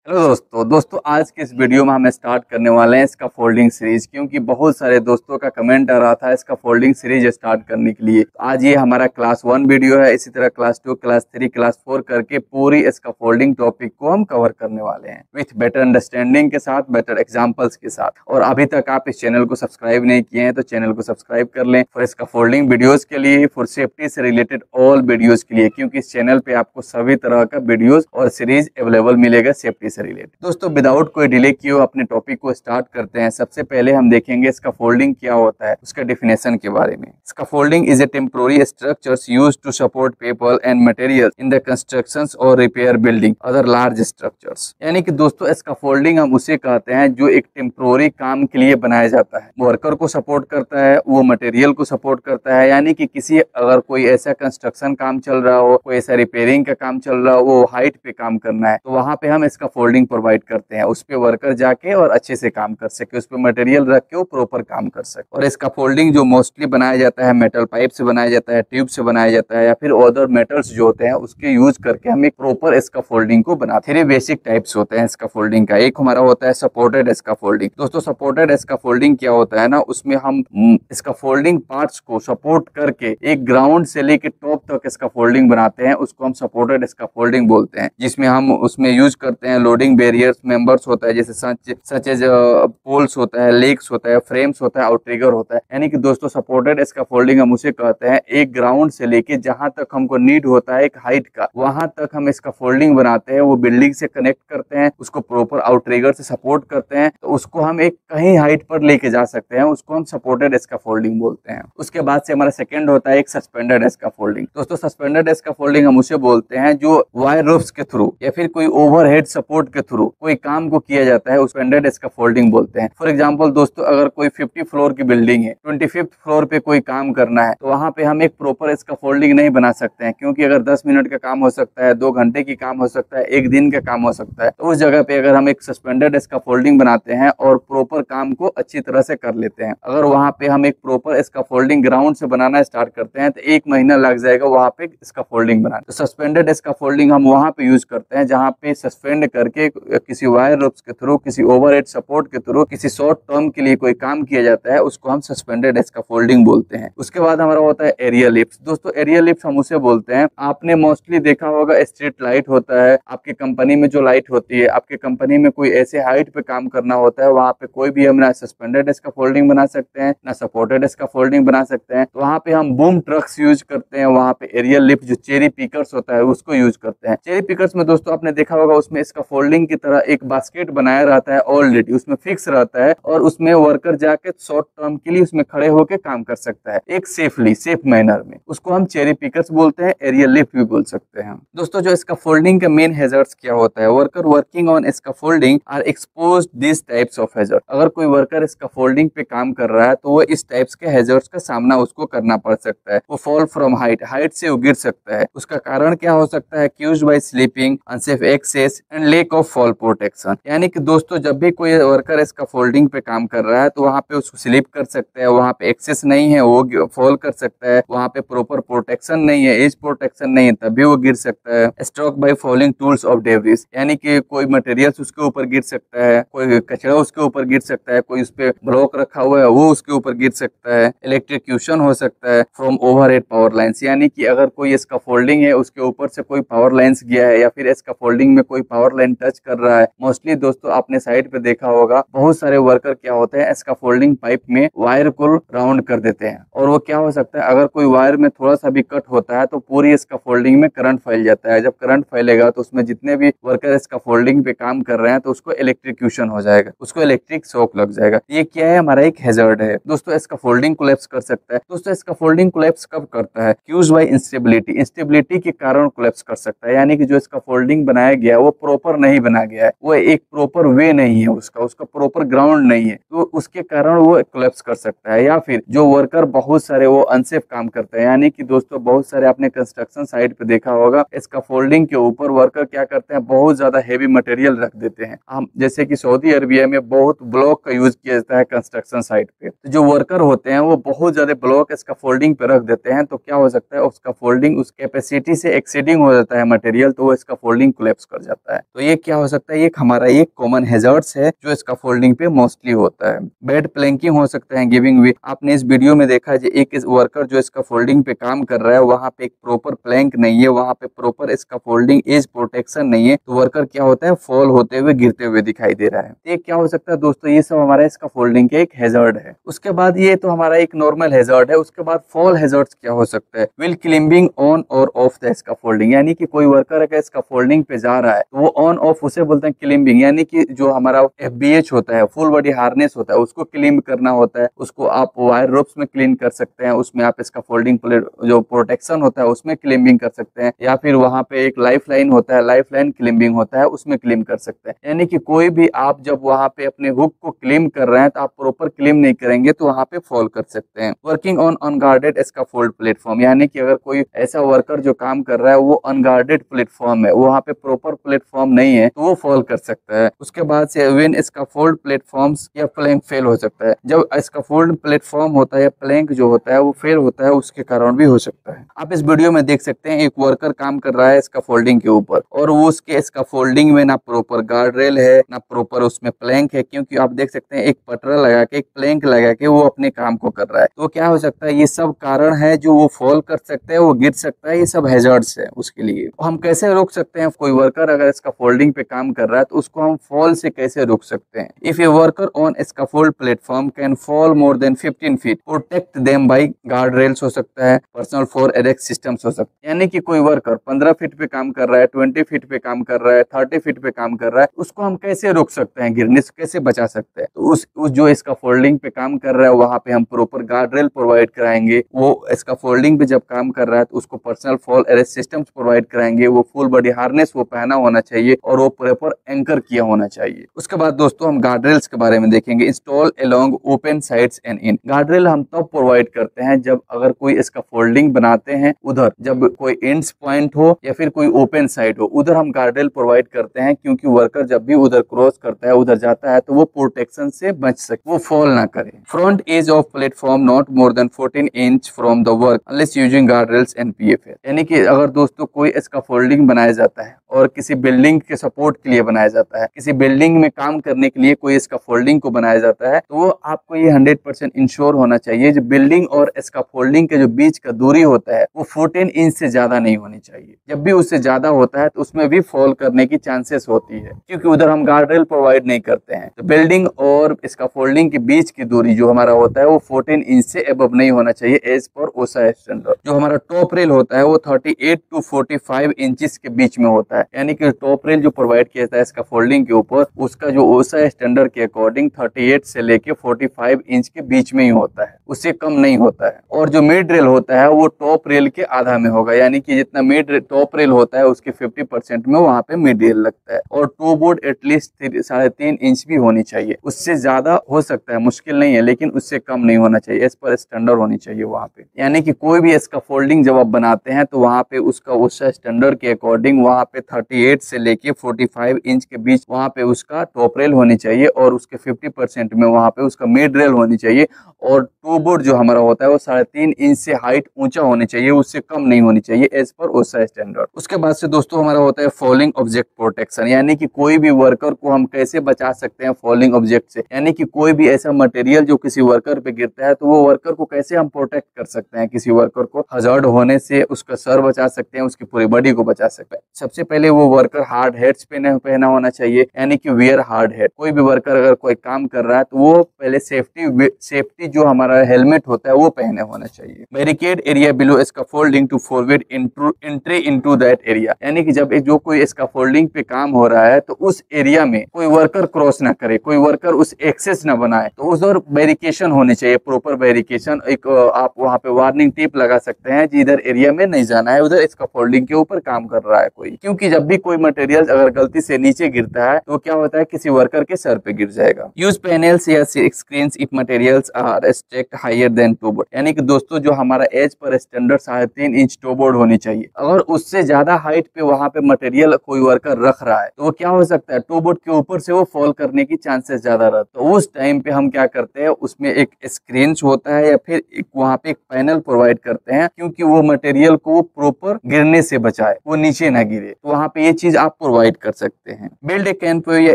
Hello दोस्तों आज के इस वीडियो में हम स्टार्ट करने वाले हैं इसका फोल्डिंग सीरीज, क्योंकि बहुत सारे दोस्तों का कमेंट आ रहा था इसका फोल्डिंग सीरीज स्टार्ट करने के लिए। तो आज ये हमारा क्लास 1 वीडियो है। इसी तरह क्लास 2, क्लास 3, क्लास 4 करके पूरी इसका फोल्डिंग टॉपिक को हम कवर करने वाले हैं विथ बेटर अंडरस्टैंडिंग के साथ, बेटर एग्जाम्पल्स के साथ। और अभी तक आप इस चैनल को सब्सक्राइब नहीं किए हैं तो चैनल को सब्सक्राइब कर लें फॉर इसका फोल्डिंग वीडियोज के लिए, फॉर सेफ्टी से रिलेटेड ऑल वीडियोज के लिए, क्योंकि इस चैनल पे आपको सभी तरह का वीडियोज और सीरीज अवेलेबल मिलेगा सेफ्टी से रिलेटेड। दोस्तों विदाउट कोई डिले किए अपने टॉपिक को स्टार्ट करते हैं। सबसे पहले हम देखेंगे इसका फोल्डिंग क्या होता है, उसका डेफिनेशन के बारे में। इसका folding is a temporary structures used to support people and material in the constructions और repair building other large structures. यानी कि दोस्तों इसका फोल्डिंग हम उसे कहते हैं जो एक टेम्पोररी काम के लिए बनाया जाता है, वर्कर को सपोर्ट करता है, वो मटेरियल को सपोर्ट करता है। यानी कि किसी अगर कोई ऐसा कंस्ट्रक्शन काम चल रहा हो, कोई ऐसा रिपेयरिंग का काम चल रहा हो, वो हाइट पे काम करना है, तो वहां पे हम इसका फोल्डिंग प्रोवाइड करते हैं। उस पे वर्कर जाके और अच्छे से काम कर सके, उस पे मटेरियल रख के वो प्रॉपर काम कर सके। और इसका फोल्डिंग जो मोस्टली बनाया जाता है मेटल पाइप से बनाया जाता है, ट्यूब से बनाया जाता है, या फिर अदर मेटल्स जो होते हैं उसके यूज करके हम एक प्रॉपर इसका फोल्डिंग को बनाते हैं। 3 बेसिक टाइप्स होते हैं इसका फोल्डिंग का। एक हमारा होता है सपोर्टेड इसका फोल्डिंग। दोस्तों सपोर्टेड इसका फोल्डिंग क्या होता है ना, उसमें हम इसका फोल्डिंग पार्ट्स को सपोर्ट करके एक ग्राउंड से लेके टॉप तक इसका फोल्डिंग बनाते हैं, उसको हम सपोर्टेड इसका फोल्डिंग बोलते हैं। जिसमें हम उसमें यूज करते हैं लोडिंग बैरियर्स मेंबर्स होता है, जैसे सच एज पोल्स होता है, लेग्स होता है, फ्रेम्स होता है, आउटरिगर होता है। यानी कि दोस्तों सपोर्टेड इसका फोल्डिंग हम उसे कहते हैं एक ग्राउंड से लेके जहां तक हमको नीड होता है एक हाइट का, वहां तक हम इसका फोल्डिंग बनाते हैं। वो बिल्डिंग से कनेक्ट करते हैं, उसको प्रॉपर आउटरिगर से सपोर्ट करते हैं, तो उसको हम एक कहीं हाइट पर लेके जा सकते हैं, उसको हम सपोर्टेड इसका फोल्डिंग बोलते हैं। उसके बाद से हमारा सेकंड होता है एक सस्पेंडेड इसका फोल्डिंग। दोस्तों सस्पेंडेड इसका फोल्डिंग हम उसे बोलते हैं जो वायर रोप्स के थ्रू या फिर कोई ओवरहेड सपोर्ट के थ्रू कोई काम को किया जाता है, सस्पेंडेड इसका फोल्डिंग बोलते हैं। फॉर एग्जांपल दोस्तों अगर कोई 50 फ्लोर की बिल्डिंग है, 25th फ्लोर पे कोई काम करना है, तो वहां पे हम एक प्रॉपर इसका फोल्डिंग नहीं बना सकते हैं, क्योंकि अगर 10 मिनट का काम हो सकता है, 2 घंटे की काम हो सकता है, 1 दिन का काम हो सकता है। तो उस जगह पे अगर हम एक सस्पेंडेड इसका फोल्डिंग बनाते हैं और प्रॉपर काम को अच्छी तरह से कर लेते हैं, अगर वहां पे हम एक प्रॉपर इसका फोल्डिंग ग्राउंड से बनाना स्टार्ट करते हैं तो 1 महीना लग जाएगा वहां पे इसका फोल्डिंग बनाना। तो सस्पेंडेड इसका फोल्डिंग हम वहां पे यूज करते हैं जहां पे सस्पेंड करके किसी वायर रोप्स के थ्रू, किसी ओवरहेड सपोर्ट के थ्रू, किसी शॉर्ट टर्म के लिए कोई काम किया जाता है, उसको हम सस्पेंडेड इसका फोल्डिंग बोलते हैं। उसके बाद हमारा होता है एरियल लिफ्ट। दोस्तों एरियल लिफ्ट हम उसे बोलते हैं, आपने मोस्टली देखा होगा स्ट्रीट लाइट होता है आपकी कंपनी में, जो लाइट होती है आपकी कंपनी में, कोई ऐसे हाइट पे काम करना होता है, वहां पे कोई भी हम ना सस्पेंडेड इसका फोल्डिंग बना सकते हैं ना सपोर्टेड इसका फोल्डिंग बना सकते हैं। तो वहां पे हम बूम ट्रक्स यूज करते हैं, वहां पे एरियल लिफ्ट जो चेरी पिकर्स होता है उसको यूज करते हैं। चेरी पिकर्स में दोस्तों आपने देखा होगा उसमें इसका फोल्डिंग की तरह एक बास्केट बनाया रहता है ऑलरेडी, उसमें फिक्स रहता है और उसमें वर्कर जाके शॉर्ट टर्म के लिए उसमें खड़े होकर काम कर सकता है एक सेफ मैनर में। उसको हम चेरी पिकर्स बोलते हैं, एरियल लिफ्ट भी बोल सकते हैं। दोस्तों जो इसका फोल्डिंग का मेन हैजर्ड्स क्या होता है, वर्कर वर्किंग ऑन इसका folding are exposed this types of hazard. अगर कोई वर्कर इसका फोल्डिंग पे काम कर रहा है तो वो इस टाइप्स के हैजर्ड्स का सामना उसको करना पड़ सकता है। वो फॉल फ्रॉम हाइट से वो गिर सकता है। उसका कारण क्या हो सकता है, accused by slipping, unsafe access and lack of fall protection. यानी कि दोस्तों जब भी कोई वर्कर इसका फोल्डिंग पे काम कर रहा है तो वहां पे उसको स्लिप कर सकता है, वहां पे एक्सेस नहीं है वो फॉल कर सकता है, वहां पे प्रॉपर प्रोटेक्शन नहीं है, एज प्रोटेक्शन नहीं है, तभी वो गिर सकता है। Stroke by fouling tools of debris, यानी कि कोई मटेरियल्स उसके ऊपर गिर सकता है, कोई कचरा उसके ऊपर गिर सकता है, कोई उस पे ब्लॉक रखा हुआ है वो उसके ऊपर गिर सकता है। इलेक्ट्रिक्यूशन हो सकता है फ्रॉम ओवरहेड पावर लाइन्स, यानी कि अगर कोई इसका फोल्डिंग है उसके ऊपर से कोई पावर लाइन्स गया है या फिर इसका फोल्डिंग में कोई पावर लाइन टच कर रहा है। मोस्टली दोस्तों आपने साइड पे देखा होगा बहुत सारे वर्कर क्या होते हैं इसका फोल्डिंग पाइप में वायर को राउंड कर देते हैं, और वो क्या हो सकता है अगर कोई वायर में थोड़ा सा भी कट होता है तो पूरी इसका फोल्डिंग में करंट फैल जाता है। जब करंट फैलेगा तो उसमें जितने भी वर्कर इसका फोल्डिंग पे काम कर रहे हैं तो उसको इलेक्ट्रिक्यूशन हो जाएगा, उसको इलेक्ट्रिक शॉक लग जाएगा। ये क्या है, हमारा एक हैजर्ड है दोस्तों। इसका फोल्डिंग कोलैप्स कर सकता है। दोस्तों इसका फोल्डिंग कोलैप्स कब करता है, क्यूज्ड बाय इंस्टेबिलिटी के कारण कोलैप्स कर सकता है। यानी कि जो इसका फोल्डिंग बनाया गया वो प्रॉपर नहीं बना गया है, वो एक प्रॉपर वे नहीं है, उसका प्रॉपर ग्राउंड नहीं है, तो उसके कारण वो कोलैप्स कर सकता है। या फिर जो वर्कर बहुत सारे वो अनसेफ काम करते हैं, यानी कि दोस्तों बहुत सारे आपने कंस्ट्रक्शन साइट पे देखा होगा इसका फोल्डिंग के ऊपर वर्कर क्या करते हैं, बहुत ज्यादा हेवी मटेरियल रख देते हैं। हम जैसे कि सऊदी अरबिया में बहुत ब्लॉक का यूज किया जाता है कंस्ट्रक्शन साइट पे, तो जो वर्कर होते हैं वो बहुत ज्यादा ब्लॉक इसका फोल्डिंग पे रख देते हैं, तो क्या हो सकता है उसका फोल्डिंग उस कैपेसिटी से एक्सीडिंग हो जाता है मटेरियल, तो वो इसका फोल्डिंग कोलैप्स कर जाता है। तो ये एक क्या हो सकता है, एक हमारा एक कॉमन हैजर्ड्स है जो स्कैफोल्डिंग पे मोस्टली होता है। बैड प्लैंकिंग हो सकता है, गिविंग वे। आपने इस वीडियो में देखा है एक वर्कर जो स्कैफोल्डिंग पे काम कर रहा है, वहाँ पे एक प्रॉपर प्लैंक नहीं है, वहाँ पे प्रॉपर स्कैफोल्डिंग एज प्रोटेक्शन नहीं है, तो वर्कर क्या होता है, फॉल होते हुए गिरते हुए दिखाई दे रहा है। एक क्या हो सकता है दोस्तों, ये सब हमारा स्कैफोल्डिंग के एक हैजर्ड है। उसके बाद ये तो हमारा एक नॉर्मल हैजर्ड है। उसके बाद फॉल हैजर्ड्स क्या हो सकता है, व्हील क्लिम्बिंग ऑन और ऑफ द स्कैफोल्डिंग, यानी कि कोई वर्कर अगर स्कैफोल्डिंग पे जा रहा है तो वो ऑन ऑफ उसे बोलते हैं क्लिम्बिंग, यानी कि जो हमारा FBH होता है, फुल बॉडी हार्नेस होता है, उसको क्लिम्ब करना होता है। उसको आप वायर रोप्स में क्लीन कर सकते हैं, उसमें आप स्कैफोल्डिंग जो प्रोटेक्शन होता है उसमें क्लिम्बिंग कर सकते हैं, या फिर वहां पे एक लाइफ लाइन होता है, लाइफ लाइन क्लिम्बिंग होता है, उसमें क्लिम कर सकते हैं। यानी कि कोई भी आप जब वहां पे अपने हुक को क्लिम कर रहे हैं तो आप प्रॉपर क्लिम नहीं करेंगे तो वहां पे फॉल कर सकते हैं। Working on unguarded scaffold platform, यानी कि अगर कोई ऐसा वर्कर जो काम कर रहा है वो अनगार्डेड प्लेटफॉर्म है, वहां पे प्रॉपर प्लेटफॉर्म नहीं है, तो वो फॉल कर सकता है। उसके बाद से व्हेन स्कैफोल्ड प्लेटफॉर्म्स या प्लैंक फेल हो सकता है, जब स्कैफोल्ड प्लेटफॉर्म होता है या प्लैंक जो होता है वो फेल होता है, उसके कारण भी हो सकता है। आप इस वीडियो में देख सकते हैं एक वर्कर काम कर रहा है स्कैफोल्डिंग के ऊपर, और वो उसके स्कैफोल्डिंग में ना प्रॉपर गार्ड रेल है, ना प्रॉपर उसमें प्लैंक है, क्योंकि आप देख सकते हैं एक पटरा लगा के, एक प्लैंक लगा के वो अपने काम को कर रहा है। तो क्या हो सकता है, ये सब कारण है जो वो फॉल कर सकते हैं, वो गिर सकता है, ये सब हैजर्ड्स है उसके लिए। हम कैसे रोक सकते हैं, कोई वर्कर अगर स्कैफोल्डिंग पे काम कर रहा है तो उसको हम फॉल से कैसे रोक सकते हैं। If a worker on scaffold platform can fall more than 15 feet, protect them by guard rails हो सकता है, पर्सनल फॉर एरेक्ट सिस्टम्स हो सकता है। यानी कि कोई वर्कर 15 फीट पे काम कर रहा है, 20 फीट पे काम कर रहा है, 30 फीट पे काम कर रहा है, उसको हम कैसे रोक सकते हैं, गिरने से कैसे बचा सकते हैं। तो उस जो स्कैफोल्डिंग पे काम कर रहा है वहां पे हम प्रॉपर गार्ड रेल प्रोवाइड कराएंगे। वो स्कैफोल्डिंग पे जब काम कर रहा है तो उसको personal fall arrest systems provide कराएंगे। वो फुल बॉडी हार्नेस वो पहना होना चाहिए और वो प्रॉपर एंकर किया होना चाहिए। उसके बाद दोस्तों हम गार्ड रेल्स के बारे में देखेंगे। Install along open sides and in, guard rail हम तब प्रोवाइड करते हैं जब अगर कोई स्कैफोल्डिंग बनाते हैं उधर, जब कोई एंड्स पॉइंट हो या फिर कोई ओपन साइड हो, उधर हम गार्ड रेल प्रोवाइड करते हैं, क्योंकि वर्कर जब भी उधर क्रॉस करता है, उधर जाता है, तो वो प्रोटेक्शन से बच सके, वो फॉल ना करे। Front edge of platform not more than 14 inch from the work unless using guard rails and PFL, यानी कि अगर दोस्तों कोई स्कैफोल्डिंग बनाया जाता है और किसी बिल्डिंग के सपोर्ट के लिए बनाया जाता है, किसी बिल्डिंग में काम करने के लिए कोई स्कैफोल्डिंग को बनाया जाता है, तो वो आपको ये 100% इंश्योर होना चाहिए जो बिल्डिंग और स्कैफोल्डिंग के जो बीच का दूरी होता है वो 14 इंच से ज्यादा नहीं होनी चाहिए। जब भी उससे ज्यादा होता है तो उसमें भी फॉल करने की चांसेस होती है, क्योंकि उधर हम गार्ड रेल प्रोवाइड नहीं करते हैं। तो बिल्डिंग और स्कैफोल्डिंग के बीच की दूरी जो हमारा होता है वो 14 इंच से अबव नहीं होना चाहिए एज पर ओसा स्टैंडर्ड। जो हमारा टॉप रेल होता है वो 38 टू 45 इंचेस के बीच में होता है, यानी कि टॉप रेल जो प्रोवाइड किया जाता है स्कैफोल्डिंग के ऊपर, उसका जो ओसा स्टैंडर्ड के अकॉर्डिंग 38 से लेके 45 इंच के बीच में ही होता है, उससे कम नहीं होता है। और जो मिड रेल होता है वो टॉप रेल के आधा में होगा, यानी कि जितना मिड टॉप रेल होता है उसके 50% में वहाँ पे मिड रेल लगता है। और टो बोर्ड एटलीस्ट 3.5 इंच भी होनी चाहिए, उससे ज्यादा हो सकता है, मुश्किल नहीं है, लेकिन उससे कम नहीं होना चाहिए, एज पर स्टैंडर्ड होनी चाहिए वहाँ पे। यानी कि कोई भी स्कैफोल्डिंग जब आप बनाते हैं तो वहाँ पे उसका उस स्टैंडर्ड के अकॉर्डिंग वहाँ पे 38 से लेके 45 इंच के बीच वहाँ पे उसका टॉप रेल होनी चाहिए, और उसके 50% में वहाँ पे उसका मिड रेल होनी चाहिए। और टो बोर्ड जो हमारा होता है वो 3.5 इंच से हाइट ऊंचा होनी चाहिए, उससे कम नहीं होनी चाहिए एज पर ओसा स्टैंडर्ड। उसके बाद से दोस्तों हमारा होता है फॉलिंग ऑब्जेक्ट प्रोटेक्शन, यानी कि कोई भी वर्कर को हम कैसे बचा सकते हैं फॉलिंग ऑब्जेक्ट से, यानी कि कोई भी ऐसा मटेरियल जो किसी वर्कर पे गिरता है तो वो वर्कर को कैसे हम प्रोटेक्ट कर सकते हैं। किसी वर्कर को हजार्ड होने से उसका सर बचा सकते हैं, उसकी पूरी बॉडी को बचा सकते हैं। सबसे पहले वो वर्कर हार्ड हेड्स पहना होना चाहिए, यानी कि वियर हार्ड हेड। कोई भी वर्कर अगर कोई काम कर रहा है तो वो पहले सेफ्टी जो हमारा हेलमेट होता है वो पहने होना चाहिए। Barricade area below scaffolding to forward entry into that area, यानी कि जब जो कोई स्कैफोल्डिंग पे काम हो रहा है तो उस एरिया में कोई वर्कर क्रॉस ना करे, कोई वर्कर उस एक्सेस ना बनाए, तो उस और बैरिकेशन होनी चाहिए, प्रॉपर बैरिकेशन। एक आप वहाँ पे वार्निंग टेप लगा सकते हैं कि इधर एरिया में नहीं जाना है, उधर स्कैफोल्डिंग के ऊपर काम कर रहा है कोई, क्योंकि जब भी कोई मटेरियल अगर गलती से नीचे गिरता है तो क्या होता है, किसी वर्कर के सर पे गिर जाएगा। यूज पैनल्स या screens if materials are stacked higher than toe board, यानी कि दोस्तों जो हमारा as per standard 3.5 inch to board होनी चाहिए। अगर उससे ज्यादा हाइट पे वहाँ पे मटेरियल कोई वर्कर रख रहा है तो वो क्या हो सकता है, टो बोर्ड के ऊपर से वो फॉल करने की चांसेस ज्यादा रहता है। तो उस टाइम पे हम क्या करते हैं, उसमें एक स्क्रीन होता है या फिर वहाँ पे एक पैनल प्रोवाइड करते हैं, क्योंकि वो मटेरियल को प्रॉपर गिरने से बचाए, वो नीचे ना गिरे। तो वहाँ पे ये चीज आप प्रोवाइड प्रोवाइड कर सकते हैं। बिल्ड ए कैनोपी या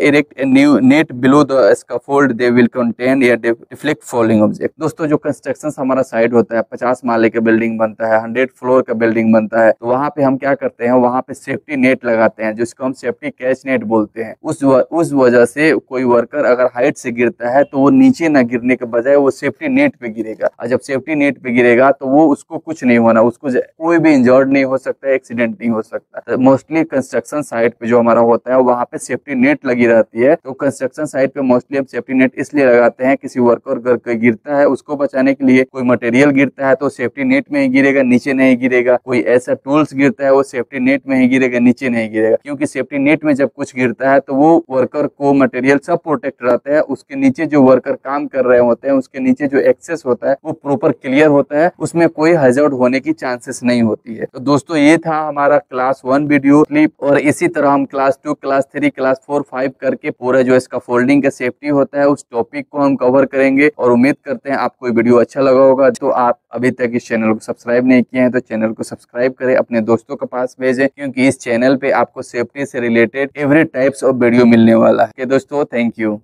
erect a new net below the scaffold they will contain या डिफ्लेक्ट फॉलिंग ऑब्जेक्ट। दोस्तों जो कंस्ट्रक्शन हमारा साइट होता है, 50 माले का बिल्डिंग बनता है, 100 फ्लोर का बिल्डिंग बनता है, तो वहाँ पे हम क्या करते हैं, वहाँ पे सेफ्टी नेट लगाते हैं जिसको हम सेफ्टी कैच नेट बोलते हैं। उस वजह से कोई वर्कर अगर हाइट से गिरता है तो वो नीचे ना गिरने के बजाय वो सेफ्टी नेट पे गिरेगा, और जब सेफ्टी नेट पे गिरेगा तो वो उसको कुछ नहीं होना, उसको कोई भी इंजर्ड नहीं हो सकता, एक्सीडेंट नहीं हो सकता। तो मोस्टली कंस्ट्रक्शन साइट पे जो हमारा होता है वहाँ पे सेफ्टी नेट लगी रहती है। तो कंस्ट्रक्शन साइट पे मोस्टली हम सेफ्टी नेट इसलिए लगाते हैं, किसी वर्कर अगर कोई गिरता है उसको बचाने के लिए, कोई मटेरियल गिरता है तो सेफ्टी नेट में ही गिरेगा, नीचे नहीं गिरेगा, कोई ऐसा टूल्स गिरता है वो सेफ्टी नेट में ही गिरेगा, नीचे नहीं गिरेगा। क्योंकि सेफ्टी नेट में जब कुछ गिरता है तो वो वर्कर को मटेरियल सब प्रोटेक्ट रहता है, उसके नीचे जो वर्कर काम कर रहे होते हैं उसके नीचे जो एक्सेस होता है वो प्रॉपर क्लियर होता है, उसमें कोई हैजर्ड होने की चांसेस नहीं होती है। तो दोस्तों ये था हमारा क्लास 1 वीडियो क्लिप, और इसी तरह हम क्लास 2, क्लास 3, क्लास 4, 5 करके पूरा जो इसका फोल्डिंग का सेफ्टी होता है उस टॉपिक को हम कवर करेंगे। और उम्मीद करते हैं आपको ये वीडियो अच्छा लगा होगा। तो आप अभी तक इस चैनल को सब्सक्राइब नहीं किए हैं तो चैनल को सब्सक्राइब करें, अपने दोस्तों के पास भेजें, क्योंकि इस चैनल पे आपको सेफ्टी से related every types of video मिलने वाला है। दोस्तों थैंक यू।